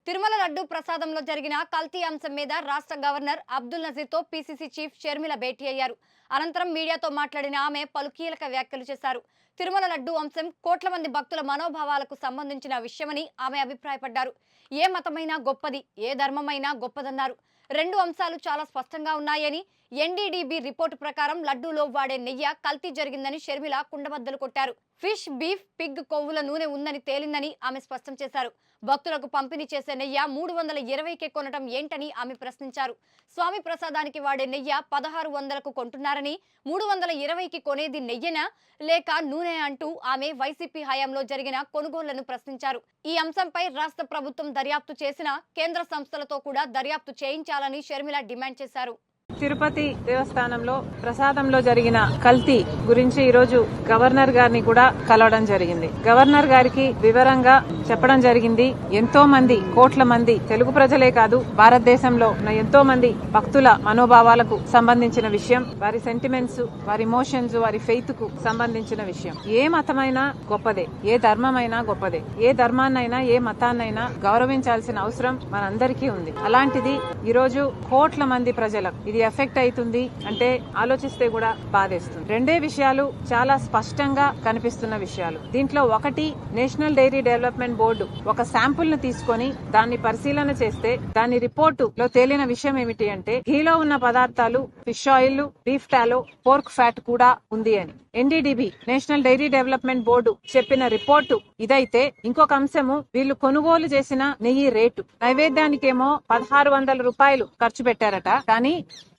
తిరుమల లడ్డు ప్రసాదంలో జరిగిన కల్తీ అంశం మీద రాష్ట్ర గవర్నర్ అబ్దుల్ నజీర్తో పీసీసీ చీఫ్ షర్మిల భేటీ అయ్యారు. అనంతరం మీడియాతో మాట్లాడిన ఆమె పలు కీలక వ్యాఖ్యలు చేశారు. తిరుమల లడ్డు అంశం కోట్ల మంది భక్తుల మనోభావాలకు సంబంధించిన విషయమని ఆమె అభిప్రాయపడ్డారు. ఏ మతమైనా గొప్పది, ఏ ధర్మమైనా గొప్పదన్నారు. రెండు అంశాలు చాలా స్పష్టంగా ఉన్నాయని, ఎన్డీడీబీ రిపోర్టు ప్రకారం లడ్డూలో వాడే నెయ్యి కల్తీ జరిగిందని షర్మిల కుండబద్దలు కొట్టారు. ఫిష్, బీఫ్, పిగ్ కొవ్వుల నూనె ఉందని తేలిందని ఆమె స్పష్టం చేశారు. భక్తులకు పంపిణీ చేసే నెయ్యి 320కే కొనటం ఏంటని ఆమె ప్రశ్నించారు. స్వామి ప్రసాదానికి వాడే నెయ్యి 1600కు కొంటున్నారని, 320కి కొనేది నెయ్యనా లేక నూనె అంటూ ఆమె వైసీపీ హయాంలో జరిగిన కొనుగోళ్లను ప్రశ్నించారు. ఈ అంశంపై రాష్ట్ర ప్రభుత్వం దర్యాప్తు చేసిన కేంద్ర సంస్థలతో కూడా దర్యాప్తు చేయించాలని షర్మిల డిమాండ్ చేశారు. తిరుపతి దేవస్థానంలో ప్రసాదంలో జరిగిన కల్తీ గురించి ఈరోజు గవర్నర్ గారిని కూడా కలవడం జరిగింది. గవర్నర్ గారికి వివరంగా చెప్పడం జరిగింది. ఎంతో మంది, కోట్ల మంది తెలుగు ప్రజలే కాదు, భారతదేశంలో ఉన్న ఎంతో మంది భక్తుల మనోభావాలకు సంబంధించిన విషయం, వారి సెంటిమెంట్స్, వారి ఇమోషన్స్, వారి ఫెయిత్ కు సంబంధించిన విషయం. ఏ మతమైనా గొప్పదే, ఏ ధర్మమైనా గొప్పదే, ఏ ధర్మాన్నైనా ఏ మతాన్నైనా గౌరవించాల్సిన అవసరం మనందరికీ ఉంది. అలాంటిది ఈరోజు కోట్ల మంది ప్రజలకు ఇది ఎఫెక్ట్ అవుతుంది అంటే ఆలోచిస్తే కూడా బాధేస్తుంది. రెండే విషయాలు చాలా స్పష్టంగా కనిపిస్తున్న విషయాలు. దీంట్లో ఒకటి, నేషనల్ డైరీ డెవలప్మెంట్ బోర్డు ఒక శాంపుల్ ను తీసుకొని దాన్ని పరిశీలన చేస్తే దాని రిపోర్టు లో తేలిన విషయం ఏమిటి అంటే, ఘీలో ఉన్న పదార్థాలు fish oil, beef tallow, pork fat కూడా ఉంది అని. NDDB national dairy development board చెప్పిన రిపోర్టు ఇదైతే, ఇంకొక అంశము వీళ్ళు కొనుగోలు చేసిన నెయ్యి రేటు. నైవేద్యానికేమో 1600 రూపాయలు ఖర్చు పెట్టారట, కానీ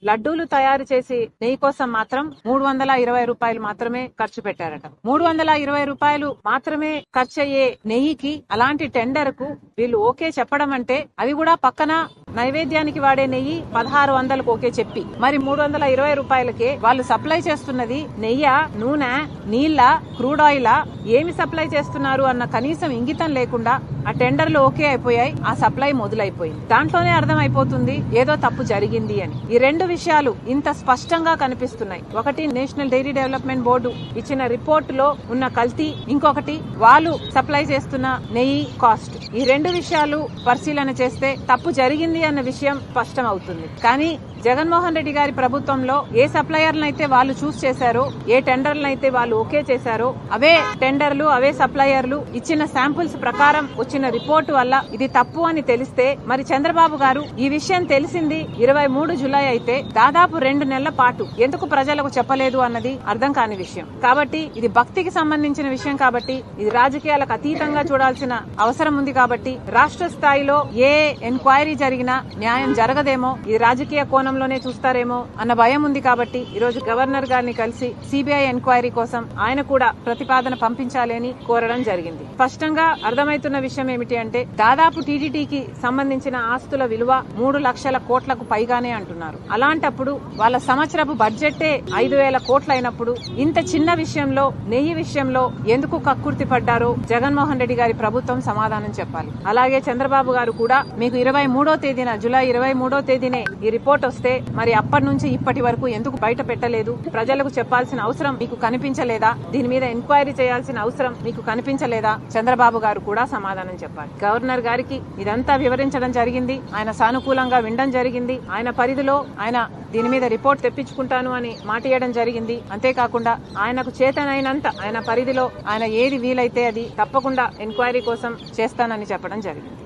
లడ్డూలు తయారు చేసి నెయ్యి కోసం మాత్రం 320 రూపాయలు మాత్రమే ఖర్చు పెట్టారట. 320 రూపాయలు మాత్రమే ఖర్చు అయ్యే నెయ్యికి, అలాంటి టెండర్ కు వీళ్ళు ఓకే చెప్పడం అంటే, అవి కూడా పక్కన నైవేద్యానికి వాడే నెయ్యి 1600కు ఓకే చెప్పి, మరి 320 రూపాయలకే వాళ్ళు సప్లై చేస్తున్నది నెయ్యి, నూనె, నీళ్ల, క్రూడ్ ఆయిల్ ఏమి సప్లై చేస్తున్నారు అన్న కనీసం ఇంగితం లేకుండా ఆ టెండర్లు ఓకే అయిపోయాయి, ఆ సప్లై మొదలైపోయింది. దాంట్లోనే అర్థం అయిపోతుంది ఏదో తప్పు జరిగింది అని. ఈ రెండు విషయాలు ఇంత స్పష్టంగా కనిపిస్తున్నాయి. ఒకటి, నేషనల్ డైరీ డెవలప్మెంట్ బోర్డు ఇచ్చిన రిపోర్ట్ లో ఉన్న కల్తీ, ఇంకొకటి వాళ్ళు సప్లై చేస్తున్న నెయ్యి కాస్ట్. ఈ రెండు విషయాలు పరిశీలన చేస్తే తప్పు జరిగింది అన్న విషయం స్పష్టం అవుతుంది. కానీ జగన్మోహన్ రెడ్డి గారి ప్రభుత్వంలో ఏ సప్లయర్లనైతే వాళ్ళు చూస్ చేశారో, ఏ టెండర్లనైతే వాళ్ళు ఓకే చేశారో, అవే టెండర్లు, అవే సప్లయర్లు ఇచ్చిన శాంపుల్స్ ప్రకారం వచ్చిన రిపోర్టు వల్ల ఇది తప్పు అని తెలిస్తే, మరి చంద్రబాబు గారు ఈ విషయం తెలిసింది 23 జులై అయితే దాదాపు 2 నెలల పాటు ఎందుకు ప్రజలకు చెప్పలేదు అన్నది అర్థం కాని విషయం. కాబట్టి ఇది భక్తికి సంబంధించిన విషయం కాబట్టి, ఇది రాజకీయాలకు అతీతంగా చూడాల్సిన అవసరం ఉంది. కాబట్టి రాష్ట్ర స్థాయిలో ఏ ఎంక్వైరీ జరిగినా న్యాయం జరగదేమో, ఇది రాజకీయ కోణంలోనే చూస్తారేమో అన్న భయం ఉంది. కాబట్టి ఈ రోజు గవర్నర్ గారిని కలిసి సిబిఐ ఎంక్వైరీ కోసం ఆయన కూడా ప్రతిపాదన పంపించాలి అని కోరడం జరిగింది. స్పష్టంగా అర్థమవుతున్న విషయం ఏమిటి అంటే, దాదాపు టీడీటీకి సంబంధించిన ఆస్తుల విలువ 3 లక్షల కోట్లకు పైగానే అంటున్నారు. అలాంటప్పుడు వాళ్ళ సంవత్సరపు బడ్జెట్టే 5000 కోట్లు అయినప్పుడు ఇంత చిన్న విషయంలో, నెయ్యి విషయంలో ఎందుకు కక్కుర్తి పడ్డారో జగన్మోహన్ రెడ్డి గారి ప్రభుత్వం సమాధానం చెప్పాలి. అలాగే చంద్రబాబు గారు కూడా, మీకు 23వ తేదీన, జూలై 23వ తేదీనే ఈ రిపోర్ట్ వస్తే మరి అప్పటి నుంచి ఇప్పటి వరకు ఎందుకు బయట పెట్టలేదు? ప్రజలకు చెప్పాల్సిన అవసరం మీకు కనిపించలేదా? దీని మీద ఎంక్వైరీ చేయాల్సిన అవసరం మీకు కనిపించలేదా? చంద్రబాబు గారు కూడా సమాధానం చెప్పాలి. గవర్నర్ గారికి ఇదంతా వివరించడం జరిగింది. ఆయన సానుకూలంగా వినడం జరిగింది. ఆయన పరిధిలో ఆయన దీని మీద రిపోర్ట్ తెప్పించుకుంటాను అని మాట ఇవ్వడం జరిగింది. అంతేకాకుండా ఆయనకు చేతనైనంత ఆయన పరిధిలో ఆయన ఏది వీలైతే అది తప్పకుండా ఎంక్వైరీ కోసం చేస్తానని చెప్పడం జరిగింది.